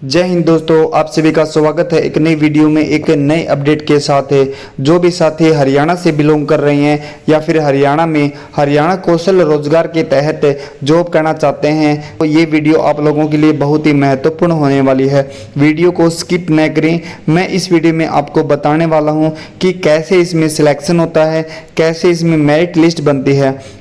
जय हिंद दोस्तों, आप सभी का स्वागत है एक नई वीडियो में एक नए अपडेट के साथ है। जो भी साथी हरियाणा से बिलोंग कर रहे हैं या फिर हरियाणा में हरियाणा कौशल रोजगार के तहत जॉब करना चाहते हैं तो ये वीडियो आप लोगों के लिए बहुत ही महत्वपूर्ण होने वाली है। वीडियो को स्किप न करें। मैं इस वीडियो में आपको बताने वाला हूँ कि कैसे इसमें सिलेक्शन होता है, कैसे इसमें मेरिट लिस्ट बनती है।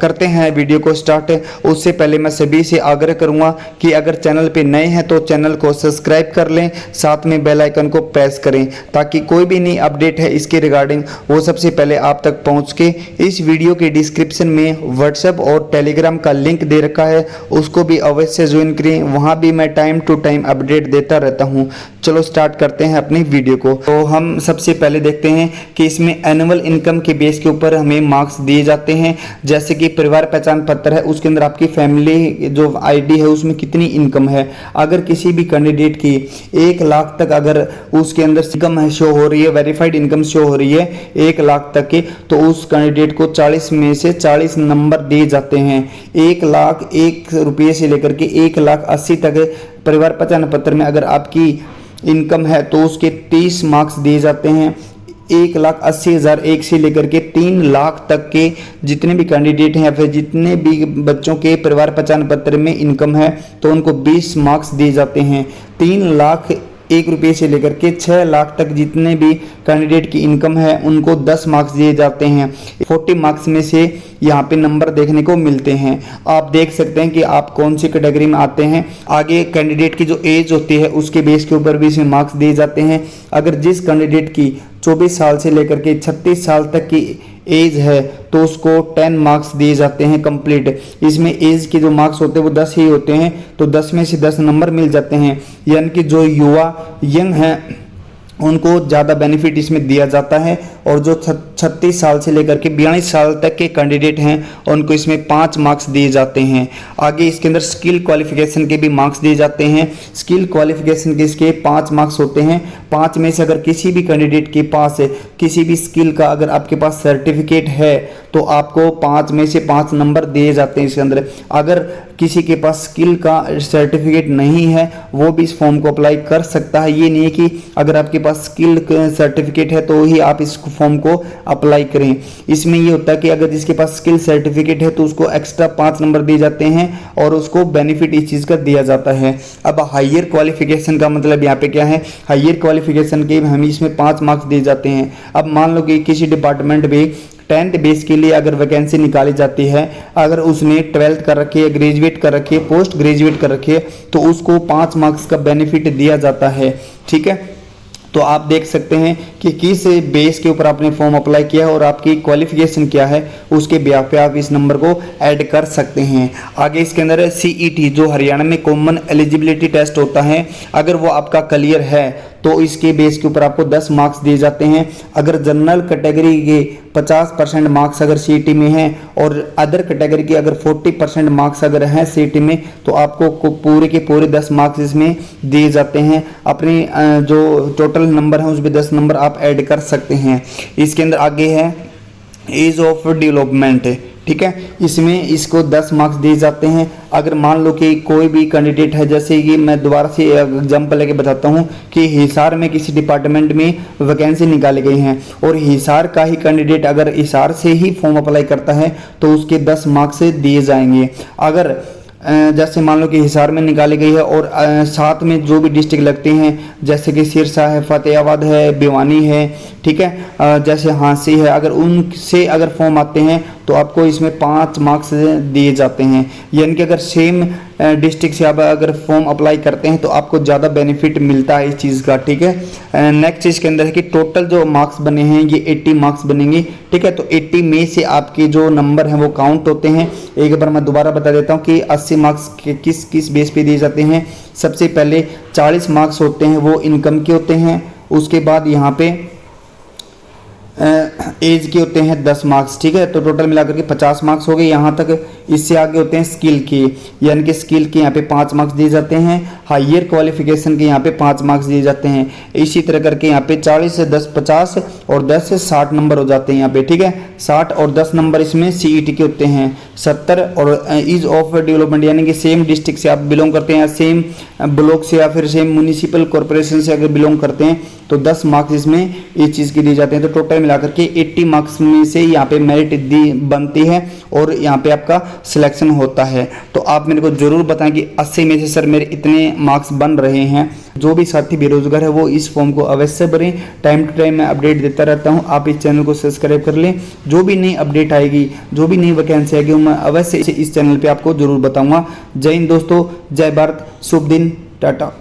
करते हैं वीडियो को स्टार्ट। उससे पहले मैं सभी से आग्रह करूंगा कि अगर चैनल पे नए हैं तो चैनल को सब्सक्राइब कर लें, साथ में बेल आइकन को प्रेस करें ताकि कोई भी नई अपडेट है इसके रिगार्डिंग वो सबसे पहले आप तक पहुंच के। इस वीडियो के डिस्क्रिप्शन में व्हाट्सएप और टेलीग्राम का लिंक दे रखा है, उसको भी अवश्य ज्वाइन करें। वहाँ भी मैं टाइम टू टाइम अपडेट देता रहता हूँ। चलो स्टार्ट करते हैं अपनी वीडियो को। तो हम सबसे पहले देखते हैं कि इसमें एनुअल इनकम के बेस के ऊपर हमें मार्क्स दिए जाते हैं। जैसे कि परिवार पहचान पत्र है, उसके अंदर आपकी फैमिली जो आईडी है उसमें कितनी इनकम है। अगर किसी भी कैंडिडेट की 1 लाख तक अगर उसके अंदर इनकम है शो हो रही है, वेरीफाइड इनकम शो हो रही है 1 लाख तक की, तो उस कैंडिडेट को 40 में से 40 नंबर दिए जाते हैं। 1 लाख 1 रुपये से लेकर के 1 लाख 80 तक परिवार पहचान पत्र में अगर आपकी इनकम है तो उसके 30 मार्क्स दिए जाते हैं। 1,80,000 1 से लेकर के 3 लाख तक के जितने भी कैंडिडेट हैं या फिर जितने भी बच्चों के परिवार पहचान पत्र में इनकम है तो उनको 20 मार्क्स दिए जाते हैं। 3 लाख 1 रुपये से लेकर के 6 लाख तक जितने भी कैंडिडेट की इनकम है उनको 10 मार्क्स दिए जाते हैं। 40 मार्क्स में से यहाँ पे नंबर देखने को मिलते हैं। आप देख सकते हैं कि आप कौन सी कैटेगरी में आते हैं। आगे कैंडिडेट की जो एज होती है उसके बेस के ऊपर भी इसमें मार्क्स दिए जाते हैं। अगर जिस कैंडिडेट की 24 साल से लेकर के 36 साल तक की एज है तो उसको 10 मार्क्स दिए जाते हैं कंप्लीट। इसमें एज के जो मार्क्स होते हैं वो 10 ही होते हैं, तो 10 में से 10 नंबर मिल जाते हैं। यानी कि जो युवा यंग हैं उनको ज़्यादा बेनिफिट इसमें दिया जाता है, और जो 36 साल से लेकर के 42 साल तक के कैंडिडेट हैं उनको इसमें 5 मार्क्स दिए जाते हैं। आगे इसके अंदर स्किल क्वालिफिकेशन के भी मार्क्स दिए जाते हैं। स्किल क्वालिफिकेशन के इसके 5 मार्क्स होते हैं। 5 में से अगर किसी भी कैंडिडेट के पास किसी भी स्किल का अगर आपके पास सर्टिफिकेट है तो आपको 5 में से 5 नंबर दिए जाते हैं इसके अंदर। अगर किसी के पास स्किल का सर्टिफिकेट नहीं है वो भी इस फॉर्म को अप्लाई कर सकता है। ये नहीं है कि अगर आपके पास स्किल सर्टिफिकेट है तो ही आप इस फॉर्म को अप्लाई करें। इसमें ये होता है कि अगर जिसके पास स्किल सर्टिफिकेट है तो उसको एक्स्ट्रा 5 नंबर दिए जाते हैं और उसको बेनिफिट इस चीज़ का दिया जाता है। अब हायर क्वालिफिकेशन का मतलब यहाँ पे क्या है, हायर क्वालिफिकेशन के हमें इसमें 5 मार्क्स दिए जाते हैं। अब मान लो कि किसी डिपार्टमेंट में 10th बेस के लिए अगर वैकेंसी निकाली जाती है, अगर उसने 12th कर रखी है, ग्रेजुएट कर रखी है, पोस्ट ग्रेजुएट कर रखी है तो उसको 5 मार्क्स का बेनिफिट दिया जाता है। ठीक है, तो आप देख सकते हैं कि किस बेस के ऊपर आपने फॉर्म अप्लाई किया है और आपकी क्वालिफिकेशन क्या है, उसके बेस पे आप इस नंबर को ऐड कर सकते हैं। आगे इसके अंदर CET जो हरियाणा में कॉमन एलिजिबिलिटी टेस्ट होता है, अगर वो आपका क्लियर है तो इसके बेस के ऊपर आपको 10 मार्क्स दिए जाते हैं। अगर जनरल कैटेगरी के 50% मार्क्स अगर CET में हैं और अदर कैटेगरी के अगर 40% मार्क्स अगर हैं CET में तो आपको पूरे के पूरे 10 मार्क्स इसमें दिए जाते हैं। अपनी जो टोटल नंबर है उस पर 10 नंबर आप ऐड कर सकते हैं। इसके अंदर आगे है एज ऑफ डेवलपमेंट। ठीक है, इसमें इसको 10 मार्क्स दिए जाते हैं। अगर मान लो कि कोई भी कैंडिडेट है, जैसे कि मैं दोबारा से एग्जांपल लेके बताता हूं कि हिसार में किसी डिपार्टमेंट में वैकेंसी निकाली गई हैं और हिसार का ही कैंडिडेट अगर हिसार से ही फॉर्म अप्लाई करता है तो उसके 10 मार्क्स दिए जाएंगे। अगर जैसे मान लो कि हिसार में निकाली गई है और साथ में जो भी डिस्ट्रिक्ट लगते हैं जैसे कि सिरसा है, फतेहाबाद है, भिवानी है, ठीक है, जैसे हांसी है, अगर उनसे अगर फॉर्म आते हैं तो आपको इसमें 5 मार्क्स दिए जाते हैं। यानी कि अगर सेम डिस्ट्रिक्ट से आप अगर फॉर्म अप्लाई करते हैं तो आपको ज़्यादा बेनिफिट मिलता है इस चीज़ का। ठीक है, नेक्स्ट चीज़ के अंदर है कि टोटल जो मार्क्स बने हैं ये 80 मार्क्स बनेंगे। ठीक है, तो 80 में से आपके जो नंबर हैं वो काउंट होते हैं। एक बार मैं दोबारा बता देता हूँ कि 80 मार्क्स किस किस बेस पे दिए जाते हैं। सबसे पहले 40 मार्क्स होते हैं वो इनकम के होते हैं। उसके बाद यहाँ पे एज के होते हैं 10 मार्क्स। ठीक है, तो टोटल मिलाकर के 50 मार्क्स हो गए यहाँ तक। इससे आगे होते हैं स्किल के, यानी कि स्किल के यहाँ पे 5 मार्क्स दिए जाते हैं, हायर क्वालिफिकेशन के यहाँ पे 5 मार्क्स दिए जाते हैं। इसी तरह करके यहाँ पे 40 से 10 50 और 10 से 60 नंबर हो जाते हैं यहाँ पे, ठीक है। 60 और 10 नंबर इसमें सीईटी के होते हैं। 70 और ईज ऑफ डेवलपमेंट, यानी कि सेम डिस्ट्रिक्ट से आप बिलोंग करते हैं या सेम ब्लॉक से या फिर सेम म्यूनिसिपल कॉर्पोरेशन से अगर बिलोंग करते हैं तो 10 मार्क्स इसमें इस चीज़ के दिए जाते हैं। तो टोटल मिलाकर के 80 मार्क्स में से यहाँ पे मेरिट बनती है और यहाँ पे आपका सिलेक्शन होता है। तो आप मेरे को जरूर बताएं कि 80 में से सर मेरे इतने मार्क्स बन रहे हैं। जो भी साथी बेरोजगार है वो इस फॉर्म को अवश्य भरें। टाइम टू टाइम मैं अपडेट देता रहता हूँ, आप इस चैनल को सब्सक्राइब कर लें। जो भी नई अपडेट आएगी, जो भी नई वैकेंसी आएगी, मैं अवश्य इस चैनल पर आपको जरूर बताऊँगा। जय हिंद दोस्तों, जय भारत, शुभ दिन, टाटा।